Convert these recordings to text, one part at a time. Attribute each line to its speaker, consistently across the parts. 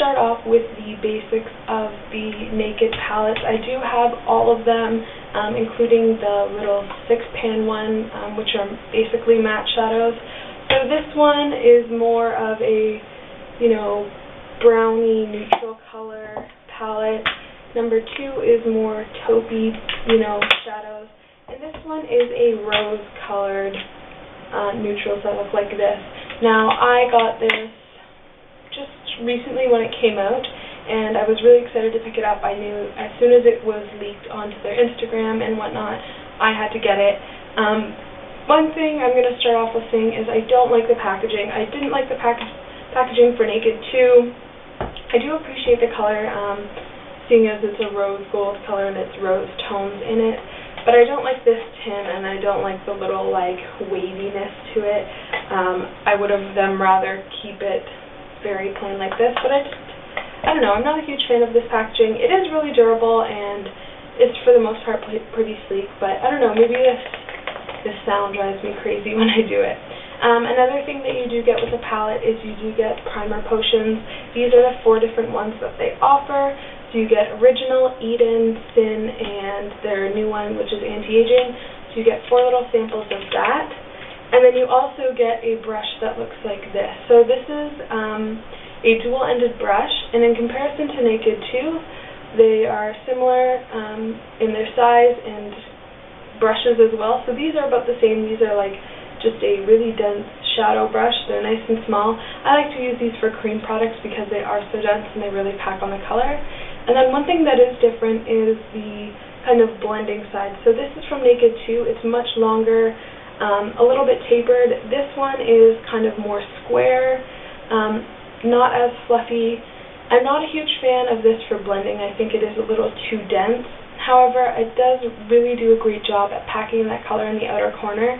Speaker 1: start off with the basics of the Naked palettes. I do have all of them, including the little 6-pan one, which are basically matte shadows. So this one is more of a, browny neutral color palette. Number 2 is more taupey, shadows. And this one is a rose-colored neutrals that look like this. Now, I got this just recently when it came out, and I was really excited to pick it up. I knew as soon as it was leaked onto their Instagram and whatnot, I had to get it. One thing I'm going to start off with saying is I don't like the packaging. I didn't like the packaging for Naked 2. I do appreciate the color, seeing as it's a rose gold color and it's rose tones in it. But I don't like this tin, and I don't like the little, waviness to it. I would have them rather keep it very plain like this. But I don't know, I'm not a huge fan of this packaging. It is really durable, and it's for the most part pretty sleek. But I don't know, maybe this sound drives me crazy when I do it. Another thing that you do get with the palette is you do get primer potions. These are the 4 different ones that they offer. So you get Original, Eden, Sin, and their new one, which is Anti-Aging. So you get 4 little samples of that. And then you also get a brush that looks like this. So this is a dual-ended brush, and in comparison to Naked 2, they are similar in their size and brushes as well. So these are about the same. These are just a really dense shadow brush. They're nice and small. I like to use these for cream products because they are so dense and they really pack on the color. And then one thing that is different is the kind of blending side. So this is from Naked 2. It's much longer, a little bit tapered. This one is kind of more square, not as fluffy. I'm not a huge fan of this for blending. I think it is a little too dense. However, it does really do a great job at packing that color in the outer corner.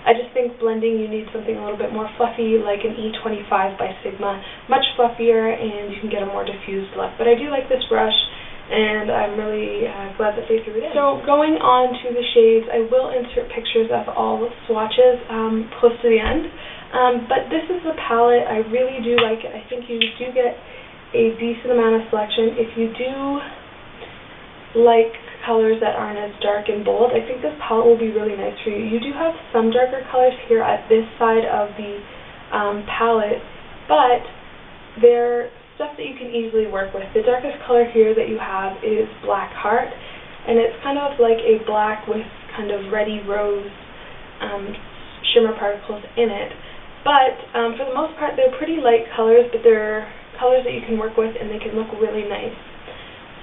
Speaker 1: I just think blending, you need something a little bit more fluffy, like an E25 by Sigma. Much fluffier, and you can get a more diffused look. But I do like this brush, and I'm really glad that they threw it in. So going on to the shades, I will insert pictures of all the swatches close to the end. But this is the palette. I really do like it. I think you do get a decent amount of selection. If you do like colors that aren't as dark and bold, I think this palette will be really nice for you. You do have some darker colors here at this side of the palette, but they're stuff that you can easily work with. The darkest color here that you have is Black Heart, and it's kind of like a black with kind of reddy rose shimmer particles in it. But for the most part, they're pretty light colors, but they're colors that you can work with, and they can look really nice.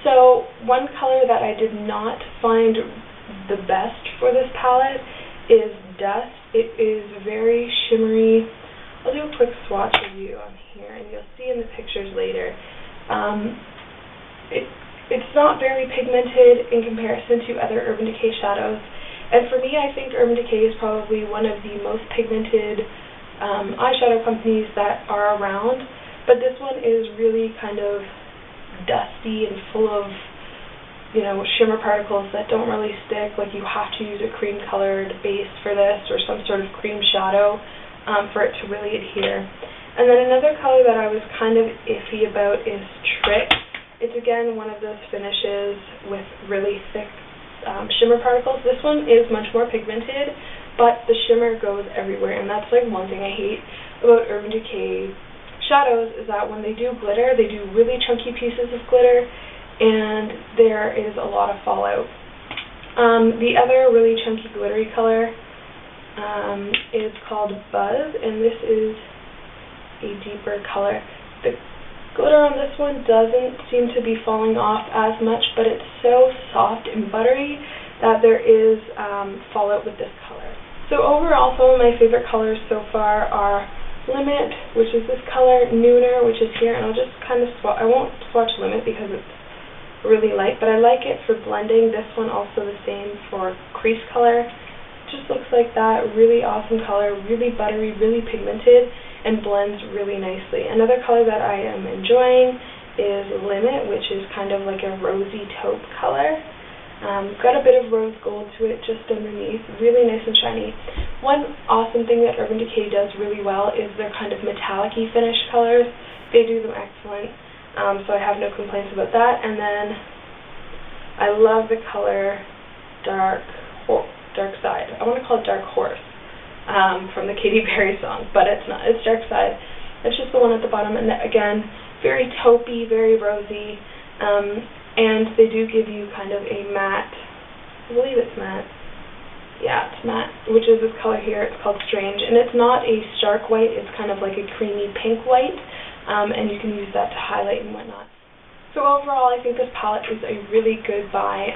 Speaker 1: So one color that I did not find the best for this palette is Dust. It is very shimmery. I'll do a quick swatch review on here, and you'll see in the pictures later. It's not very pigmented in comparison to other Urban Decay shadows. And for me, I think Urban Decay is probably one of the most pigmented eyeshadow companies that are around. But this one is really kind of dusty and full of, shimmer particles that don't really stick. Like, you have to use a cream colored base for this, or some sort of cream shadow for it to really adhere. And then another color that I was kind of iffy about is Trick. It's again one of those finishes with really thick shimmer particles. This one is much more pigmented, but the shimmer goes everywhere, and that's one thing I hate about Urban Decay shadows, is that when they do glitter, they do really chunky pieces of glitter, and there is a lot of fallout. The other really chunky glittery color is called Buzz, and this is a deeper color. The glitter on this one doesn't seem to be falling off as much, but it's so soft and buttery that there is fallout with this color. So overall, some of my favorite colors so far are Limit, which is this color, Nooner, which is here, and I'll just kind of swatch. I won't swatch Limit because it's really light, but I like it for blending. This one also the same for crease color. It just looks like that. Really awesome color, really buttery, really pigmented, and blends really nicely. Another color that I am enjoying is Limit, which is kind of like a rosy taupe color. Got a bit of rose gold to it just underneath, really nice and shiny. One awesome thing that Urban Decay does really well is their kind of metallic-y finish colors. They do them excellent, so I have no complaints about that. And then I love the color Dark Side. I want to call it Dark Horse from the Katy Perry song, but it's not. It's Dark Side. It's just the one at the bottom, and again, very taupey, very rosy. And they do give you kind of a matte, I believe it's matte, yeah, it's matte, which is this color here. It's called Strange, and it's not a stark white, it's kind of like a creamy pink white, and you can use that to highlight and whatnot. So overall, I think this palette is a really good buy,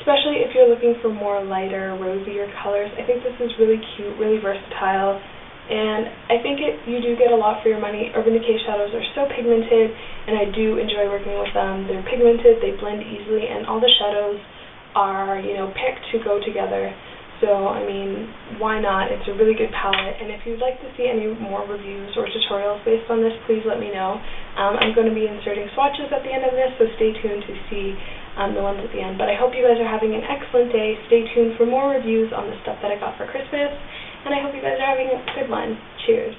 Speaker 1: especially if you're looking for more lighter, rosier colors. I think this is really cute, really versatile, and I think you do get a lot for your money. Urban Decay shadows are so pigmented, and I do enjoy working with them. They're pigmented, they blend easily, and all the shadows are, picked to go together. So, I mean, why not? It's a really good palette, and if you'd like to see any more reviews or tutorials based on this, please let me know. I'm going to be inserting swatches at the end of this, so stay tuned to see the ones at the end. But I hope you guys are having an excellent day. Stay tuned for more reviews on the stuff that I got for Christmas. And I hope you guys are having a good one. Cheers.